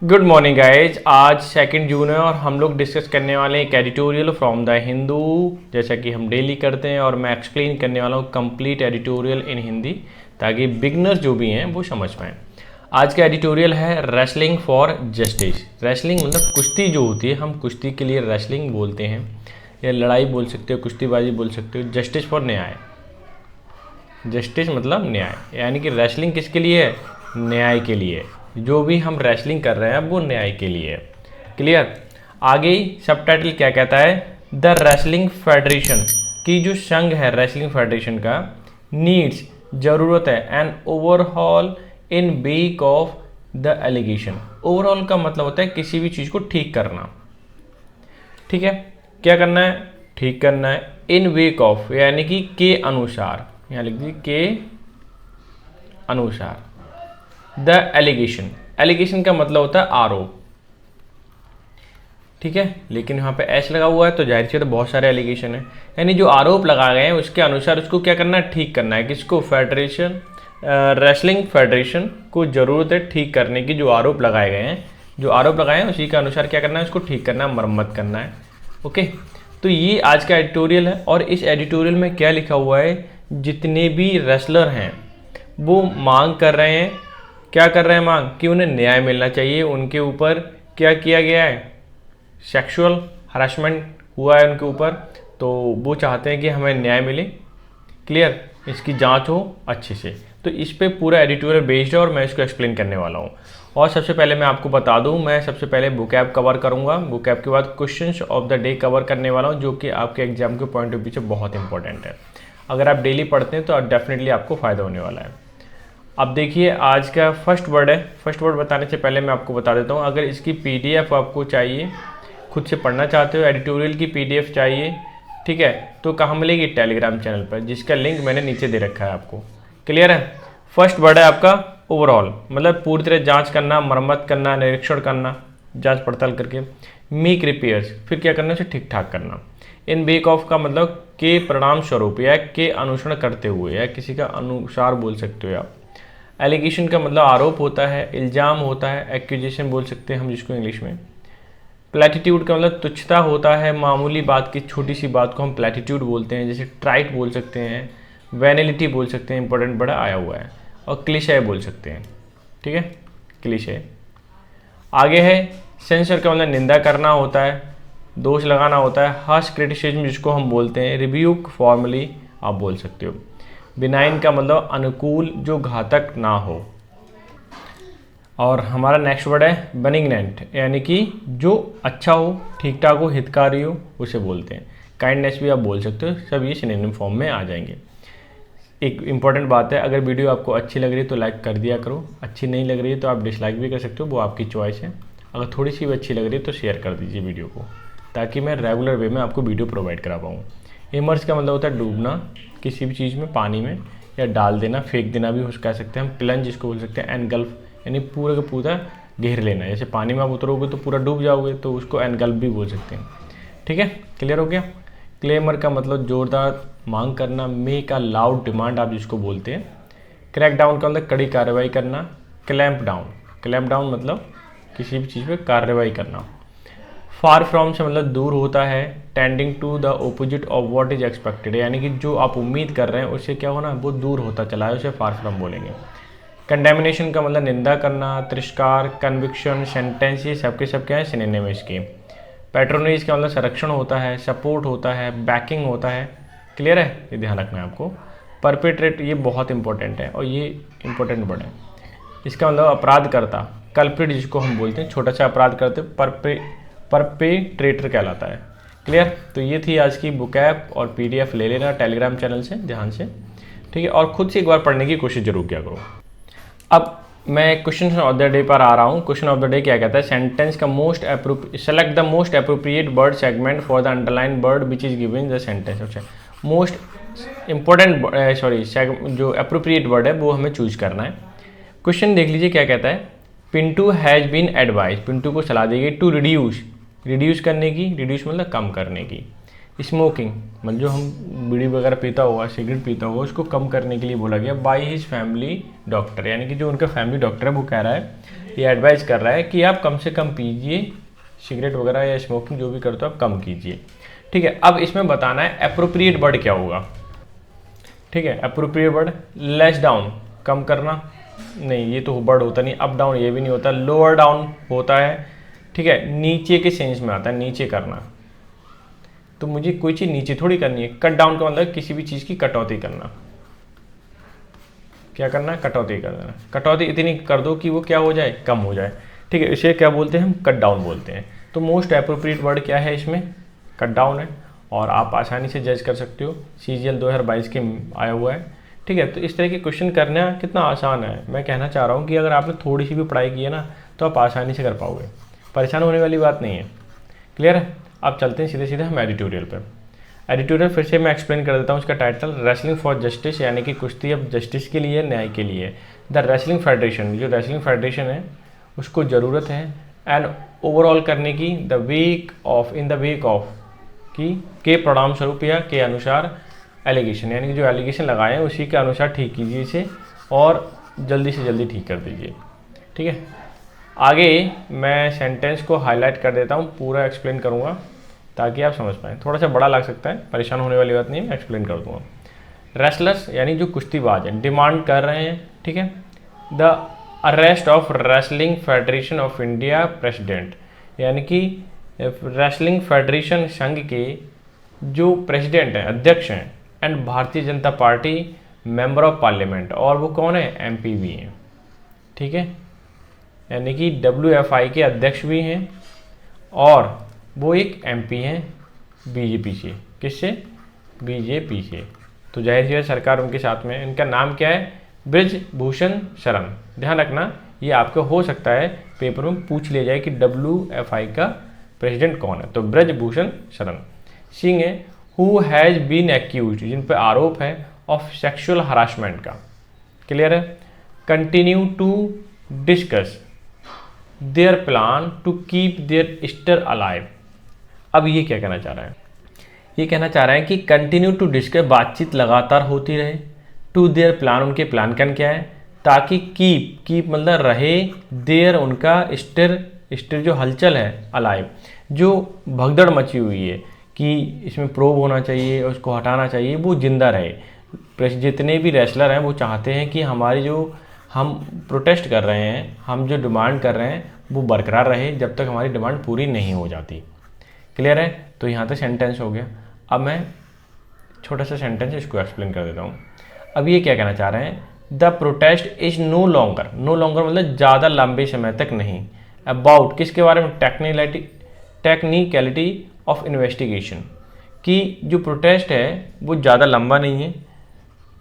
Good morning guys. आज 2 जून है और हम लोग डिस्कस करने वाले हैं एक एडिटोरियल फ्रॉम द हिंदू, जैसा कि हम डेली करते हैं। और मैं एक्सप्लेन करने वाला हूँ कंप्लीट एडिटोरियल इन हिंदी, ताकि बिगनर्स जो भी हैं वो समझ पाएँ। आज का एडिटोरियल है रेसलिंग फॉर जस्टिस। रेसलिंग मतलब कुश्ती जो होती है, हम कुश्ती के लिए रेसलिंग बोलते हैं, या लड़ाई बोल सकते हो, कुश्तीबाजी बोल सकते हो। जस्टिस फॉर न्याय, जस्टिस मतलब न्याय, यानी कि रेसलिंग किसके लिए है? न्याय के लिए। जो भी हम रेसलिंग कर रहे हैं वो न्याय के लिए है। क्लियर? आगे सब टाइटल क्या कहता है? द रेसलिंग फेडरेशन की जो संघ है रेसलिंग फेडरेशन का, नीड्स जरूरत है an overhaul in wake of the allegation. Overall का मतलब होता है किसी भी चीज़ को ठीक करना। ठीक है, क्या करना है? ठीक करना है। इन वेक ऑफ यानी कि के अनुसार, यहाँ लिख दीजिए के अनुसार। द एलिगेशन, एलिगेशन का मतलब होता है आरोप। ठीक है, लेकिन यहाँ पे एस लगा हुआ है तो जाहिर सी तो बहुत सारे एलिगेशन है, यानी जो आरोप लगाए गए हैं उसके अनुसार उसको क्या करना है? ठीक करना है। किसको? फेडरेशन, रेसलिंग फेडरेशन को जरूरत है ठीक करने की। जो आरोप लगाए गए हैं, जो आरोप लगाए हैं उसी के अनुसार क्या करना है? उसको ठीक करना है, मरम्मत करना है। ओके, तो ये आज का एडिटोरियल है। और इस एडिटोरियल में क्या लिखा हुआ है? जितने भी रेसलर हैं वो मांग कर रहे हैं, क्या कर रहे हैं मांग? कि उन्हें न्याय मिलना चाहिए। उनके ऊपर क्या किया गया है? सेक्सुअल हरासमेंट हुआ है उनके ऊपर, तो वो चाहते हैं कि हमें न्याय मिले। क्लियर? इसकी जांच हो अच्छे से। तो इस पे पूरा एडिटोरियल बेस्ड है और मैं इसको एक्सप्लेन करने वाला हूँ। और सबसे पहले मैं आपको बता दूं, मैं सबसे पहले बुकैब कवर करूंगा। बुकैब के बाद questions of the day cover करने वाला हूं, जो कि आपके एग्जाम के पॉइंट ऑफ व्यू से बहुत इंपॉर्टेंट है। अगर आप डेली पढ़ते हैं तो डेफिनेटली आपको फ़ायदा होने वाला है। अब देखिए, आज का फर्स्ट वर्ड है। फर्स्ट वर्ड बताने से पहले मैं आपको बता देता हूँ, अगर इसकी पीडीएफ आपको चाहिए, खुद से पढ़ना चाहते हो, एडिटोरियल की पीडीएफ चाहिए, ठीक है, तो कहाँ मिलेगी? टेलीग्राम चैनल पर, जिसका लिंक मैंने नीचे दे रखा है आपको। क्लियर है? फर्स्ट वर्ड है आपका ओवरऑल, मतलब पूरी तरह जांच करना, मरम्मत करना, निरीक्षण करना, जांच पड़ताल करके। मेक रिपेयर्स, फिर क्या करना? उसे ठीक ठाक करना। इन वेक ऑफ का मतलब के परिणाम स्वरूप या के अनुसरण करते हुए, या किसी का अनुसार बोल सकते हो आप। एलिगेशन का मतलब आरोप होता है, इल्ज़ाम होता है, एक्यूजेशन बोल सकते हैं हम जिसको इंग्लिश में। प्लेटिट्यूड का मतलब तुच्छता होता है, मामूली बात की, छोटी सी बात को हम प्लेटिट्यूड बोलते हैं। जैसे ट्राइट बोल सकते हैं, वैनिलिटी बोल सकते हैं, इंपॉर्टेंट बड़ा आया हुआ है। और क्लिशे बोल सकते हैं। ठीक है, क्लिशे। आगे है सेंसर का मतलब निंदा करना होता है, दोष लगाना होता है। हार्श क्रिटिसिज्म जिसको हम बोलते हैं, रिव्यूक फॉर्मली आप बोल सकते हो। बिनाइन का मतलब अनुकूल, जो घातक ना हो। और हमारा नेक्स्ट वर्ड है बेनिग्नेंट, यानी कि जो अच्छा हो, ठीक ठाक हो, हितकारी हो, उसे बोलते हैं। काइंडनेस भी आप बोल सकते हो। सब ये सिनोनिम फॉर्म में आ जाएंगे। एक इंपॉर्टेंट बात है, अगर वीडियो आपको अच्छी लग रही है तो लाइक कर दिया करो, अच्छी नहीं लग रही है तो आप डिसलाइक भी कर सकते हो, वो आपकी चॉइस है। अगर थोड़ी सी भी अच्छी लग रही है तो शेयर कर दीजिए वीडियो को, ताकि मैं रेगुलर वे में आपको वीडियो प्रोवाइड करा पाऊँ। इमर्स का मतलब होता है डूबना किसी भी चीज़ में, पानी में, या डाल देना, फेंक देना भी कह सकते हैं हम। प्लंज जिसको बोल सकते हैं। एनगल्फ यानी पूरा का पूरा घेर लेना, जैसे पानी में आप उतरोगे तो पूरा डूब जाओगे, तो उसको एनगल्फ भी बोल सकते हैं। ठीक है, क्लियर हो गया? क्लेमर का मतलब जोरदार मांग करना, मेक अ लाउड डिमांड आप जिसको बोलते हैं। क्रैक डाउन का मतलब कड़ी कार्रवाई करना। क्लैंप डाउन, क्लैंप डाउन मतलब किसी भी चीज़ पे कार्रवाई करना। फार फ्रॉम से मतलब दूर होता है। Tending to the opposite of what is expected, यानी कि जो आप उम्मीद कर रहे हैं उससे क्या होना, वो दूर होता चला है, उसे फार फ्रॉम बोलेंगे। कंडेमिनेशन का मतलब निंदा करना, तिरस्कार, कन्विक्शन, सेंटेंस, ये सबके सब क्या है? सिनोनिम है इसके। पैट्रोनेज का मतलब संरक्षण होता है, सपोर्ट होता है, बैकिंग होता है। क्लियर है? ये ध्यान रखना है आपको। परपेट्रेट, ये बहुत इंपॉर्टेंट है और ये इंपॉर्टेंट वर्ड है। इसका मतलब अपराध करता, कल्प्रिट जिसको हम बोलते हैं, छोटा सा अपराध करते, परपेट्रेटर कहलाता है। क्लियर? तो ये थी आज की बुकैप, और पीडीएफ ले लेना टेलीग्राम चैनल से ध्यान से। ठीक है, और खुद से एक बार पढ़ने की कोशिश जरूर किया करो। अब मैं क्वेश्चन ऑफ द डे पर आ रहा हूँ। क्वेश्चन ऑफ द डे क्या कहता है? सेंटेंस का select the most appropriate word segment for the underline word which is given the sentence. अच्छा, मोस्ट इंपॉर्टेंट जो अप्रोप्रिएट वर्ड है वो हमें चूज करना है। क्वेश्चन देख लीजिए क्या कहता है। Pintu has been advise, Pintu को सलाह दी गई टू रिड्यूस करने की, रिड्यूस मतलब कम करने की। स्मोकिंग मतलब जो हम बीड़ी वगैरह पीता होगा, सिगरेट पीता होगा, उसको कम करने के लिए बोला गया बाय हिज फैमिली डॉक्टर, यानी कि जो उनका फैमिली डॉक्टर है वो कह रहा है ये एडवाइस कर रहा है कि आप कम से कम पीजिए, सिगरेट वगैरह या स्मोकिंग जो भी करते हो आप कम कीजिए। ठीक है, अब इसमें बताना है अप्रोप्रिएट वर्ड क्या होगा। ठीक है, अप्रोप्रिएट वर्ड लेस डाउन, कम करना, नहीं ये तो वर्ड होता नहीं। अप डाउन ये भी नहीं होता, लोअर डाउन होता है। ठीक है, नीचे के सेंस में आता है, नीचे करना। तो मुझे कोई चीज़ नीचे थोड़ी करनी है। कट डाउन का मतलब किसी भी चीज़ की कटौती करना। क्या करना है? कटौती कर देना। कटौती इतनी कर दो कि वो क्या हो जाए, कम हो जाए। ठीक है, इसे क्या बोलते हैं हम? कट डाउन बोलते हैं। तो मोस्ट अप्रोप्रिएट वर्ड क्या है इसमें? कट डाउन है। और आप आसानी से जज कर सकते हो, CGL 2022 के आया हुआ है। ठीक है, तो इस तरह के क्वेश्चन करना कितना आसान है। मैं कहना चाह रहा हूँ कि अगर आपने थोड़ी सी भी पढ़ाई की है ना तो आप आसानी से कर पाओगे, परेशान होने वाली बात नहीं है। क्लियर है? अब चलते हैं सीधे सीधे हम एडिटोरियल पर। एडिटोरियल फिर से मैं एक्सप्लेन कर देता हूँ। उसका टाइटल रेसलिंग फॉर जस्टिस, यानी कि कुश्ती अब जस्टिस के लिए, न्याय के लिए। द रेसलिंग फेडरेशन, जो रेसलिंग फेडरेशन है उसको ज़रूरत है एंड ओवरऑल करने की, the week of, in the week of की के परिणाम स्वरूप या के अनुसार एलिगेशन, यानी कि जो एलिगेशन लगाए हैं उसी के अनुसार ठीक कीजिए इसे और जल्दी से जल्दी ठीक कर दीजिए। ठीक है, आगे मैं सेंटेंस को हाईलाइट कर देता हूँ, पूरा एक्सप्लेन करूँगा ताकि आप समझ पाएँ। थोड़ा सा बड़ा लग सकता है, परेशान होने वाली बात नहीं है, मैं एक्सप्लेन कर दूँगा। रेसलर्स यानी जो कुश्तीबाज हैं डिमांड कर रहे हैं, ठीक है, the arrest of wrestling federation of India president, यानी कि रेसलिंग फेडरेशन संघ के जो प्रेसिडेंट हैं, अध्यक्ष हैं, and Bharatiya Janata party member of parliament, और वो कौन है? MP भी हैं। ठीक है, यानी कि WFI के अध्यक्ष भी हैं और वो एक MP हैं BJP से। किससे? BJP से। तो जाहिर सी है सरकार उनके साथ में। इनका नाम क्या है? ब्रिजभूषण शरण। ध्यान रखना, ये आपको हो सकता है पेपर में पूछ लिया जाए कि WFI का प्रेसिडेंट कौन है। तो ब्रिजभूषण शरण सिंह है, हु हैज़ बीन एक्यूज, जिन पर आरोप है, ऑफ सेक्सुअल हरासमेंट का। क्लियर है? Continue to discuss their plan to keep their sister alive. अब ये क्या कहना चाह रहा है? ये कहना चाह रहा है कि कंटिन्यू टू डिस्कस, बातचीत लगातार होती रहे, टू देयर प्लान, उनके प्लान का क्या है, ताकि कीप मतलब रहे, देयर उनका, स्टर जो हलचल है, अलाइव जो भगदड़ मची हुई है कि इसमें प्रोब होना चाहिए, उसको हटाना चाहिए, वो जिंदा रहे। जितने भी रेसलर हैं वो चाहते हैं कि हमारी जो हम प्रोटेस्ट कर रहे हैं, हम जो डिमांड कर रहे हैं वो बरकरार रहे जब तक हमारी डिमांड पूरी नहीं हो जाती। क्लियर है? तो यहाँ तक सेंटेंस हो गया। अब मैं छोटा सा सेंटेंस इसको एक्सप्लेन कर देता हूँ। अब ये क्या कहना चाह रहे हैं? The protest is no longer मतलब ज़्यादा लंबे समय तक नहीं। अबाउट किसके बारे में? टेक्निकलिटी ऑफ इन्वेस्टिगेशन, कि जो प्रोटेस्ट है वो ज़्यादा लंबा नहीं है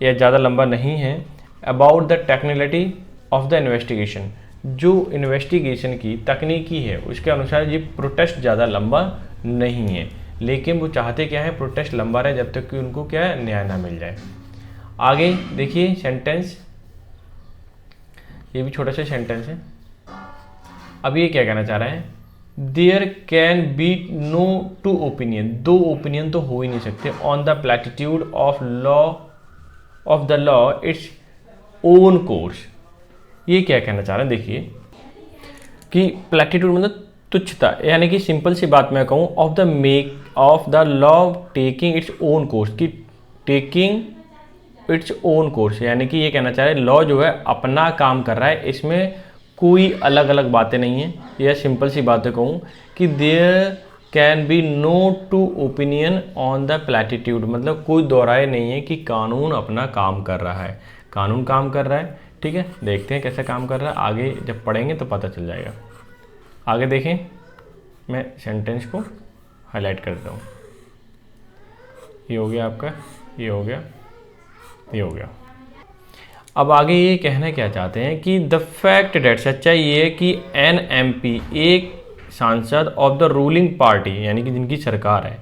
या ज़्यादा लंबा नहीं है। About the technicality of the investigation, जो इन्वेस्टिगेशन की तकनीकी है उसके अनुसार ये प्रोटेस्ट ज़्यादा लंबा नहीं है। लेकिन वो चाहते क्या है? प्रोटेस्ट लंबा रहे जब तक कि उनको क्या है, न्याय ना मिल जाए। आगे देखिए सेंटेंस, ये भी छोटा सा सेंटेंस है। अब ये क्या कहना चाह रहा है? There can be no two opinion, दो ओपिनियन तो हो ही नहीं सकते, on the platitude of the law its own course. ये क्या कहना चाह रहे हैं? देखिए कि प्लैटिट्यूड मतलब तुच्छता, यानी कि सिंपल सी बात मैं कहूँ, of the law taking it's own course, की टेकिंग इट्स ओन कोर्स, यानी कि ये कहना चाह रहे हैं लॉ जो है अपना काम कर रहा है, इसमें कोई अलग अलग बातें नहीं हैं। या सिंपल सी बातें कहूँ कि there can be no two opinion on the platitude, मतलब कोई दोहराए नहीं है कि कानून अपना काम कर रहा है, कानून काम कर रहा है। ठीक है, देखते हैं कैसे काम कर रहा है, आगे जब पढ़ेंगे तो पता चल जाएगा। आगे देखें, मैं सेंटेंस को हाईलाइट कर देता हूँ। ये हो गया आपका, ये हो गया, ये हो गया। अब आगे ये कहना क्या चाहते हैं कि द फैक्ट डेट, सच्चाई ये है कि एन MP, एक सांसद ऑफ द रूलिंग पार्टी, यानी कि जिनकी सरकार है,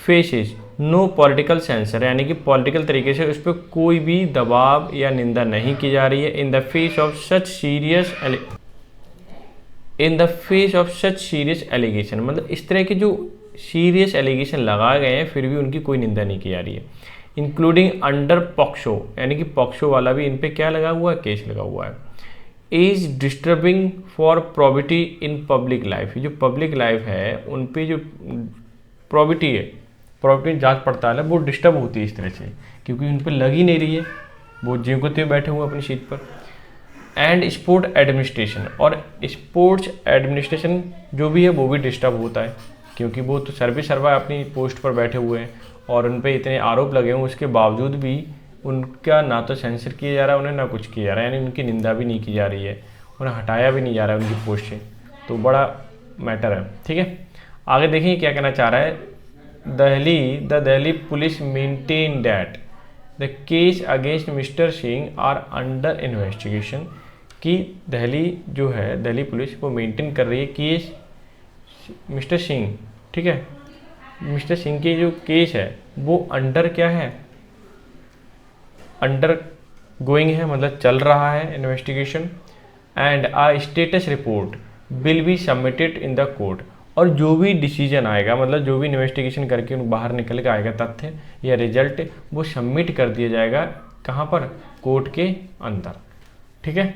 फेसेस नो पॉलिटिकल सेंसर, यानी कि पॉलिटिकल तरीके से उस पर कोई भी दबाव या निंदा नहीं की जा रही है। In the face of such serious allegation, मतलब इस तरह के जो सीरियस एलिगेशन लगाए गए हैं फिर भी उनकी कोई निंदा नहीं की जा रही है। इंक्लूडिंग अंडर पॉक्सो, यानी कि पॉक्सो वाला भी इन पे क्या लगा हुआ है? केस लगा हुआ है। Is disturbing for probity in public life. जो पब्लिक लाइफ है उन पे जो प्रॉबिटी है, प्रॉबिटी जांच पड़ताल है, वो डिस्टर्ब होती है इस तरह से, क्योंकि उन पे लग ही नहीं रही है, वो ज्यों को त्यों बैठे हुए अपनी सीट पर। एंड स्पोर्ट एडमिनिस्ट्रेशन, और स्पोर्ट्स एडमिनिस्ट्रेशन जो भी है वो भी डिस्टर्ब होता है, क्योंकि वो तो सर्वा अपनी पोस्ट पर बैठे हुए हैं और उन पे इतने आरोप लगे हुए, उसके बावजूद भी उनका ना तो सेंसर किया जा रहा है उन्हें, ना कुछ किया जा रहा है, यानी उनकी निंदा भी नहीं की जा रही है, उन्हें हटाया भी नहीं जा रहा है उनकी पोस्ट से। तो बड़ा मैटर है। ठीक है, आगे देखिए क्या कहना चाह रहा है। The Delhi police maintain that the case against mister Singh are under investigation, कि दिल्ली जो है, दिल्ली पुलिस वो मेंटेन कर रही है केस मिस्टर सिंह, ठीक है, मिस्टर सिंह के जो केस है वो अंडर क्या है, अंडर गोइंग है, मतलब चल रहा है investigation. And a status report will be submitted in the court, और जो भी डिसीजन आएगा, मतलब जो भी इन्वेस्टिगेशन करके बाहर निकल के आएगा तथ्य या रिजल्ट, वो सबमिट कर दिया जाएगा कहाँ पर, कोर्ट के अंदर। ठीक है,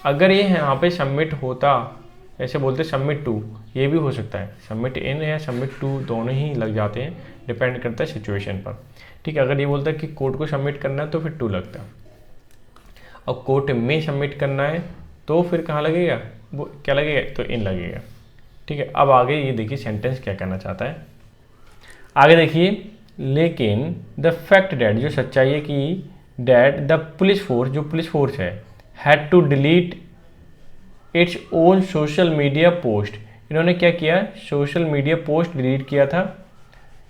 अगर ये यहाँ पे सबमिट होता, ऐसे बोलते सबमिट टू, ये भी हो सकता है सबमिट इन या सबमिट टू, दोनों ही लग जाते हैं, डिपेंड करता है सिचुएशन पर। ठीक है, अगर ये बोलता है कि कोर्ट को सबमिट करना है तो फिर टू लगता है, और कोर्ट में सबमिट करना है तो फिर कहाँ लगेगा, वो क्या लगेगा, तो इन लगेगा। ठीक है, अब आगे ये देखिए सेंटेंस क्या कहना चाहता है, आगे देखिए। लेकिन द फैक्ट डैट, जो सच्चाई है कि डैट द पुलिस फोर्स, जो पुलिस फोर्स है, had to delete its own social media post, इन्होंने क्या किया, सोशल मीडिया पोस्ट डिलीट किया था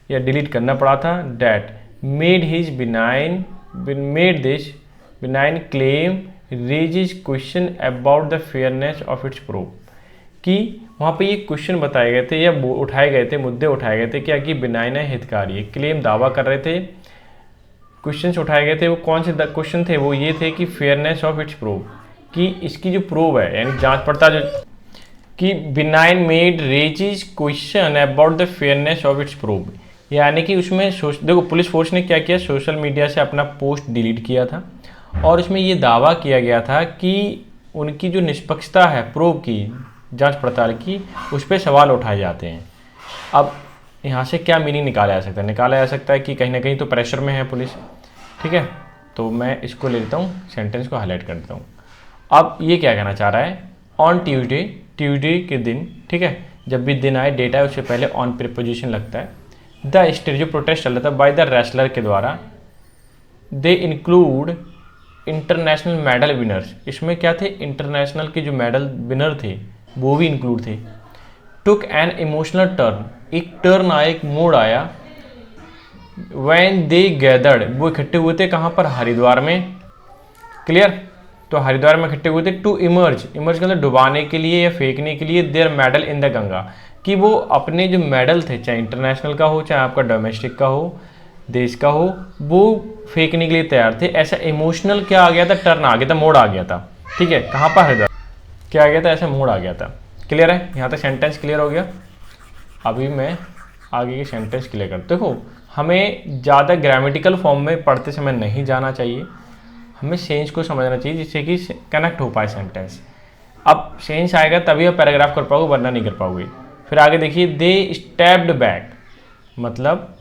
या डिलीट करना पड़ा था। That made his made this benign claim raises question about the fairness of its proof, कि वहाँ पे ये क्वेश्चन बताए गए थे या उठाए गए थे, मुद्दे उठाए गए थे क्या, कि बिनाइन है हितकारी, क्लेम दावा कर रहे थे, क्वेश्चंस उठाए गए थे, वो कौन से क्वेश्चन थे, वो ये थे कि फेयरनेस ऑफ इट्स प्रूफ, कि इसकी जो प्रूव है यानी जांच पड़ताल, जो कि benign made raises question about the fairness of its proof, यानी कि उसमें देखो पुलिस फोर्स ने क्या किया, सोशल मीडिया से अपना पोस्ट डिलीट किया था और उसमें ये दावा किया गया था कि उनकी जो निष्पक्षता है प्रूव की, जांच पड़ताल की, उस पर सवाल उठाए जाते हैं। अब यहाँ से क्या मीनिंग निकाला जा सकता है, निकाला जा सकता है कि कहीं ना कहीं तो प्रेशर में है पुलिस। ठीक है, तो मैं इसको ले लेता हूँ, सेंटेंस को हाईलाइट कर देता हूँ। अब ये क्या कहना चाह रहा है, ऑन ट्यूसडे के दिन, ठीक है, जब भी दिन आए, डेट आए, उससे पहले ऑन प्रीपोजिशन लगता है। द स्टेट, जो प्रोटेस्ट चल रहा था बाय द रेसलर के द्वारा, they include international medal winners, इसमें क्या थे, इंटरनेशनल के जो मेडल विनर थे वो भी इंक्लूड थे। टुक एन इमोशनल टर्न, एक टर्न आया, एक मोड़ आया। व्हेन दे गैदर्ड, वो इकट्ठे हुए थे कहाँ पर, हरिद्वार में। क्लियर, तो हरिद्वार में इकट्ठे हुए थे। टू इमर्ज का मतलब डुबाने के लिए या फेंकने के लिए, their medal in the Ganga, कि वो अपने जो मेडल थे, चाहे इंटरनेशनल का हो चाहे आपका डोमेस्टिक का हो, देश का हो, वो फेंकने के लिए तैयार थे। ऐसा इमोशनल क्या आ गया था, टर्न आ गया था, मोड़ आ गया था। ठीक है, कहाँ पर, हरिद्वार, क्या आ गया था, ऐसा मोड़ आ गया था। क्लियर है, यहाँ तक सेंटेंस क्लियर हो गया। अभी मैं आगे के सेंटेंस क्लियर कर, देखो हमें ज़्यादा ग्रामेटिकल फॉर्म में पढ़ते समय नहीं जाना चाहिए, हमें सेंस को समझना चाहिए जिससे कि कनेक्ट हो पाए सेंटेंस। अब सेंस आएगा तभी आप पैराग्राफ कर पाओगे, वरना नहीं कर पाओगे। फिर आगे देखिए, दे स्टेप्ड बैक, मतलब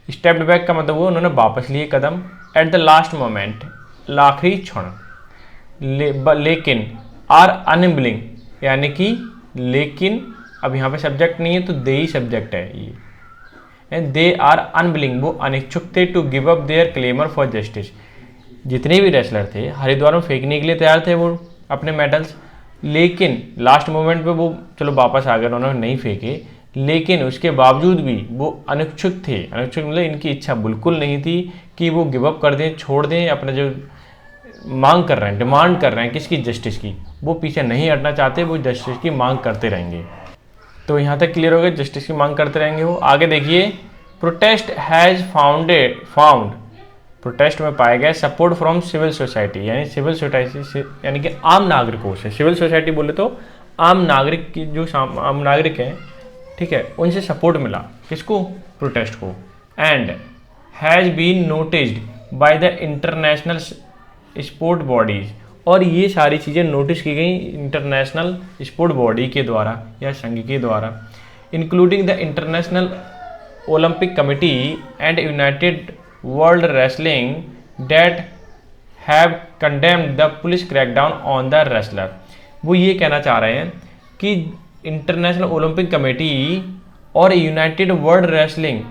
स्टेप्ड बैक का मतलब वो उन्होंने वापस लिए कदम। एट द लास्ट मोमेंट, आखिरी क्षण। लेकिन आर अनविलिंग, यानी कि लेकिन, अब यहाँ पे सब्जेक्ट नहीं है तो दे ही सब्जेक्ट है ये। दे आर अनविलिंग, वो अनिच्छुक थे, to give up their clamour for justice, जितने भी रेसलर थे हरिद्वार में फेंकने के लिए तैयार थे वो अपने मेडल्स, लेकिन लास्ट मोमेंट पे वो चलो वापस आ गए, उन्होंने नहीं फेंके, लेकिन उसके बावजूद भी वो अनिच्छुक थे। अनिच्छुक मतलब इनकी इच्छा बिल्कुल नहीं थी कि वो गिव अप कर दें, छोड़ दें अपना जो मांग कर रहे हैं, डिमांड कर रहे हैं किसकी, जस्टिस की, वो पीछे नहीं हटना चाहते, वो जस्टिस की मांग करते रहेंगे। तो यहाँ तक क्लियर हो गया, जस्टिस की मांग करते रहेंगे वो। आगे देखिए, प्रोटेस्ट हैज़ फाउंड, प्रोटेस्ट में पाया गया सपोर्ट फ्रॉम सिविल सोसाइटी, यानी सिविल सोसाइटी से, यानी कि आम नागरिकों से। सिविल सोसाइटी बोले तो आम नागरिक की, जो आम नागरिक हैं, ठीक है, उनसे सपोर्ट मिला, किसको, प्रोटेस्ट को। And has been noticed by the international sport bodies, और ये सारी चीज़ें नोटिस की गई इंटरनेशनल स्पोर्ट बॉडी के द्वारा या संघ के द्वारा, including the International Olympic Committee and United World Wrestling that have condemned the police crackdown on the wrestler. वो ये कहना चाह रहे हैं कि इंटरनेशनल ओलंपिक कमेटी और यूनाइटेड वर्ल्ड रेसलिंग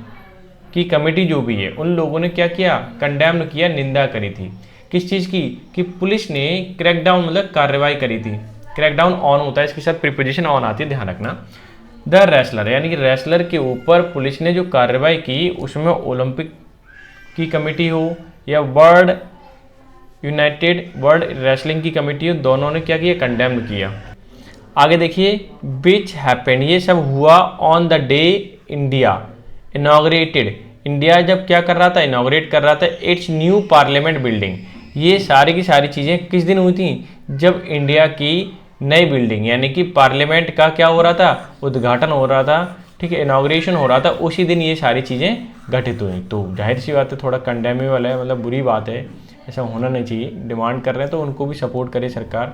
की कमेटी जो भी है, उन लोगों ने क्या किया, कंडेम किया, निंदा करी थी किस चीज़ की, कि पुलिस ने क्रैकडाउन मतलब कार्रवाई करी थी। क्रैकडाउन ऑन होता है, इसके साथ प्रीपोजिशन ऑन आती है, ध्यान रखना। द रेसलर यानी कि रेसलर के ऊपर पुलिस ने जो कार्रवाई की, उसमें ओलंपिक की कमेटी हो या यूनाइटेड वर्ल्ड रेसलिंग की कमेटी हो, दोनों ने क्या किया, कंडेम किया। आगे देखिए, विच हैपेंड, ये सब हुआ on the day India inaugurated, India जब क्या कर रहा था, इनॉग्रेट कर रहा था इट्स न्यू पार्लियामेंट बिल्डिंग। ये सारी की सारी चीज़ें किस दिन हुई थी, जब इंडिया की नई बिल्डिंग यानी कि पार्लियामेंट का क्या हो रहा था, उद्घाटन हो रहा था, ठीक है, इनॉग्रेशन हो रहा था, उसी दिन ये सारी चीज़ें घटित हुई। तो जाहिर सी बात है, थोड़ा कंडेमेबल है, मतलब बुरी बात है, ऐसा होना नहीं चाहिए। डिमांड कर रहे हैं तो उनको भी सपोर्ट करे सरकार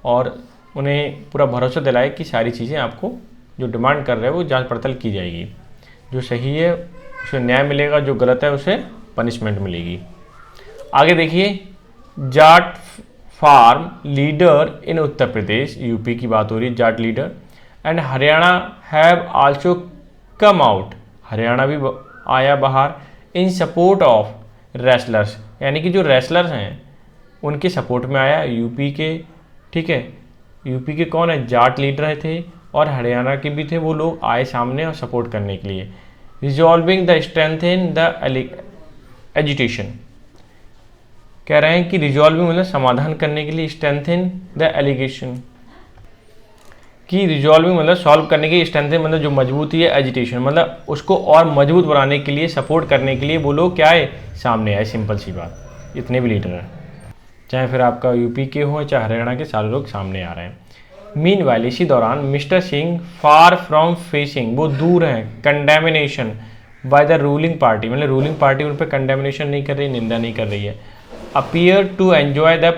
और उन्हें पूरा भरोसा दिलाए कि सारी चीज़ें आपको जो डिमांड कर रहे हैं वो जांच पड़ताल की जाएगी, जो सही है उसे न्याय मिलेगा, जो गलत है उसे पनिशमेंट मिलेगी। आगे देखिए, Jat farm leader in Uttar Pradesh, UP की बात हो रही है, Jat leader and Haryana have also come out, Haryana भी आया बाहर, इन सपोर्ट ऑफ रेसलर्स, यानी कि जो रेसलर्स हैं उनके सपोर्ट में आया यूपी के, ठीक है, यूपी के कौन है, जाट लीडर थे और हरियाणा के भी थे, वो लोग आए सामने और सपोर्ट करने के लिए। Resolving the strengthen the agitation, कह रहे हैं कि रिजॉल्विंग मतलब समाधान करने के लिए, स्ट्रेंथन द एलिगेशन कि रिजॉल्विंग मतलब सॉल्व करने के, स्ट्रेंथन मतलब जो मजबूती है, एजुटेशन मतलब उसको और मजबूत बनाने के लिए, सपोर्ट करने के लिए वो लोग क्या है, सामने आए। सिंपल सी बात, इतने भी लीडर हैं, चाहे फिर आपका यूपी के हो चाहे हरियाणा के, सारे लोग सामने आ रहे हैं। मीनवाइल इसी दौरान mister Singh far from facing, वो दूर हैं, कंडेमिनेशन बाय द रूलिंग पार्टी, मतलब रूलिंग पार्टी उन पर कंडेमिनेशन नहीं कर रही, निंदा नहीं कर रही है। Appear to enjoy the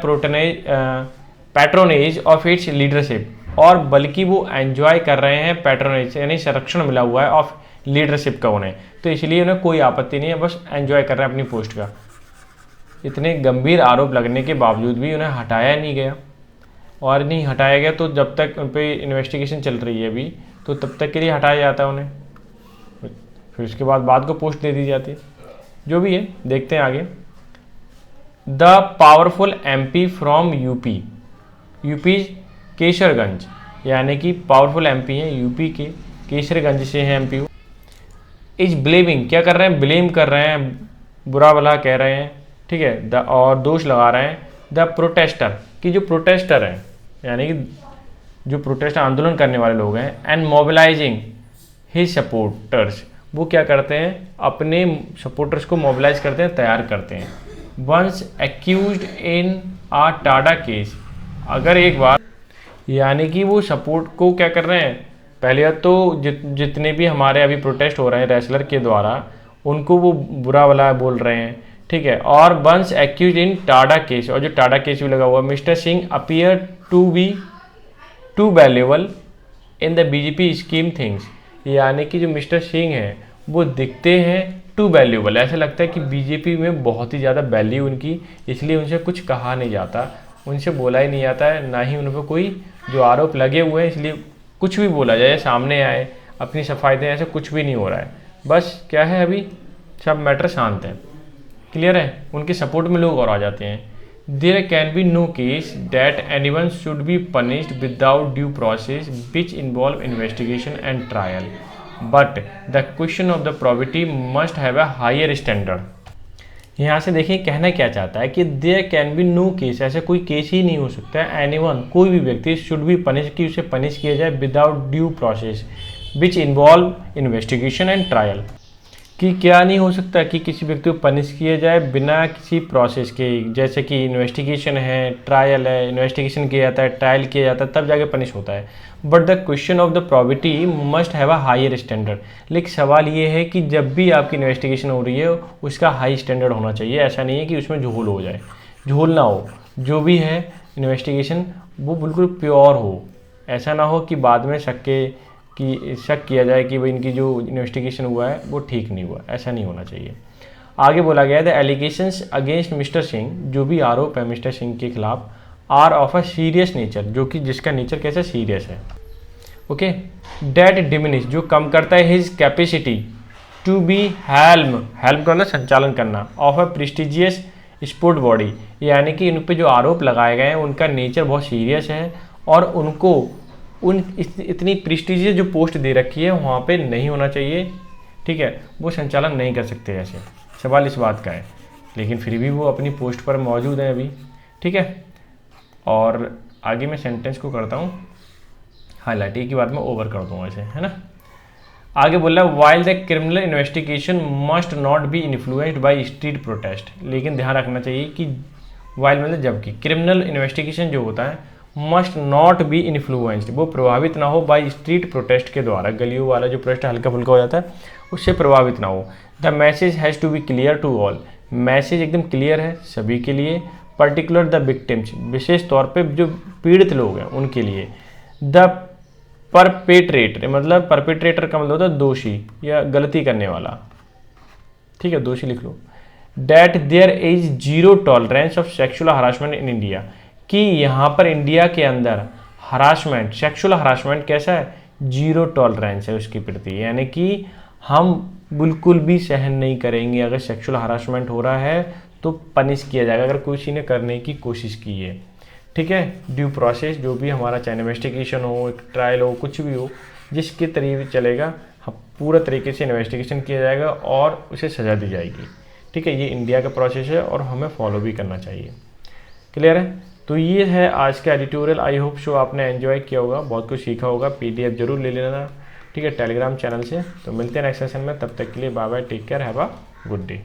patronage of its leadership, और बल्कि वो एंजॉय कर रहे हैं पैट्रोनेज यानी संरक्षण मिला हुआ है ऑफ लीडरशिप का उन्हें, तो इसलिए उन्हें कोई आपत्ति नहीं है, बस एंजॉय कर रहे हैं अपनी पोस्ट का। इतने गंभीर आरोप लगने के बावजूद भी उन्हें हटाया नहीं गया, और नहीं हटाया गया तो जब तक उन पर इन्वेस्टिगेशन चल रही है अभी, तो तब तक के लिए हटाया जाता है उन्हें, फिर उसके बाद को पोस्ट दे दी जाती है। जो भी है, देखते हैं आगे। The powerful MP from UP Kaiserganj, यानी कि पावरफुल एमपी हैं यूपी के केसरगंज से हैं एमपी, इज ब्लेमिंग, क्या कर रहे हैं, ब्लेम कर रहे हैं, बुरा भला कह रहे हैं, ठीक है, और दोष लगा रहे हैं द प्रोटेस्टर, कि जो प्रोटेस्टर हैं यानी कि जो प्रोटेस्ट आंदोलन करने वाले लोग हैं, एंड मोबिलाइजिंग हिज सपोर्टर्स, वो क्या करते हैं, अपने सपोर्टर्स को मोबिलाइज करते हैं, तैयार करते हैं। वंस एक्यूज्ड इन आ टाडा केस, अगर एक बार यानी कि वो सपोर्ट को क्या कर रहे हैं, पहले तो जितने भी हमारे अभी प्रोटेस्ट हो रहे हैं रेसलर के द्वारा, उनको वो बुरा भला बोल रहे हैं, ठीक है, और once accuse in TADA case, और जो टाडा केस भी लगा हुआ, mister Singh appear to be too valuable in the BJP scheme things, यानी कि जो मिस्टर सिंह हैं वो दिखते हैं टू वैल्यूएबल, ऐसा लगता है कि बीजेपी में बहुत ही ज़्यादा वैल्यू उनकी, इसलिए उनसे कुछ कहा नहीं जाता, उनसे बोला ही नहीं जाता है, ना ही उन पर कोई जो आरोप लगे हुए हैं, इसलिए कुछ भी बोला जाए, सामने आए, अपनी सफाई दें, ऐसा कुछ भी नहीं हो रहा है। बस क्या है, अभी सब मैटर शांत है, क्लियर है, उनके सपोर्ट में लोग और आ जाते हैं। There can be no case that anyone should be punished without due process which involve investigation and trial, but the question of the probity must have a higher standard. यहाँ से देखिए कहना क्या चाहता है कि there can be no case, ऐसा कोई केस ही नहीं हो सकता है, एनीवन कोई भी व्यक्ति शुड बी पनिश, कि उसे पनिश किया जाए without due process which involve investigation and trial, कि क्या नहीं हो सकता कि किसी व्यक्ति को पनिश किया जाए बिना किसी प्रोसेस के, जैसे कि इन्वेस्टिगेशन है, ट्रायल है, इन्वेस्टिगेशन किया जाता है, ट्रायल किया जाता है, तब जाके पनिश होता है। But the question of the probity must have a higher standard, लेकिन सवाल ये है कि जब भी आपकी इन्वेस्टिगेशन हो रही है उसका हाई स्टैंडर्ड होना चाहिए, ऐसा नहीं है कि उसमें झोल हो जाए, झोल ना हो, जो भी है इन्वेस्टिगेशन वो बिल्कुल प्योर हो, ऐसा ना हो कि बाद में शक किया जाए कि भाई इनकी जो इन्वेस्टिगेशन हुआ है वो ठीक नहीं हुआ, ऐसा नहीं होना चाहिए। आगे बोला गया है the allegations against mister Singh, जो भी आरोप है मिस्टर सिंह के खिलाफ, are of a serious nature, जो कि जिसका नेचर कैसा सीरियस है। ओके, डेट डिमिनिश, जो कम करता है his capacity to be helm का मतलब संचालन करना, of a prestigious sport body, यानी कि इन पे जो आरोप लगाए गए हैं उनका नेचर बहुत सीरियस है और उनको इतनी प्रेस्टिजियस जो पोस्ट दे रखी है वहाँ पे नहीं होना चाहिए, ठीक है, वो संचालन नहीं कर सकते। ऐसे सवाल इस बात का है, लेकिन फिर भी वो अपनी पोस्ट पर मौजूद हैं अभी, ठीक है। और आगे मैं सेंटेंस को करता हूँ हाईलाइट, एक ही बात मैं ओवर कर दूँगा ऐसे, है ना। आगे बोल रहा है while the criminal investigation must not be influenced by street protest, लेकिन ध्यान रखना चाहिए कि वाइल मतलब जबकि क्रिमिनल इन्वेस्टिगेशन जो होता है मस्ट नॉट बी इन्फ्लुएंस्ड, वो प्रभावित ना हो बाय स्ट्रीट प्रोटेस्ट के द्वारा, गलियों वाला जो प्रोटेस्ट हल्का फुल्का हो जाता है उससे प्रभावित ना हो। The message has to be clear to all, message एकदम क्लियर है सभी के लिए, पर्टिकुलर द विक्टिम्स, विशेष तौर पे जो पीड़ित लोग हैं उनके लिए। द परपेट्रेटर मतलब परपेट्रेटर का मतलब होता है दोषी या गलती करने वाला, ठीक है, दोषी लिख लो। That there is zero tolerance of sexual harassment in India, कि यहाँ पर इंडिया के अंदर हरासमेंट, सेक्सुअल हरासमेंट कैसा है, जीरो टॉलरेंस है उसके प्रति, यानी कि हम बिल्कुल भी सहन नहीं करेंगे अगर सेक्सुअल हरासमेंट हो रहा है तो पनिश किया जाएगा अगर किसी ने करने की कोशिश की है, ठीक है। ड्यू प्रोसेस, जो भी हमारा चाहे इन्वेस्टिगेशन हो, एक ट्रायल हो, कुछ भी हो, जिसके तरीके चलेगा हम पूरा तरीके से इन्वेस्टिगेशन किया जाएगा और उसे सज़ा दी जाएगी, ठीक है। ये इंडिया का प्रोसेस है और हमें फॉलो भी करना चाहिए। क्लियर है? तो ये है आज का एडिटोरियल। आई होप शो आपने एंजॉय किया होगा, बहुत कुछ सीखा होगा। PDF जरूर ले लेना, ठीक है, टेलीग्राम चैनल से। तो मिलते हैं नेक्स्ट सेशन में, तब तक के लिए bye bye, take care, have a good day.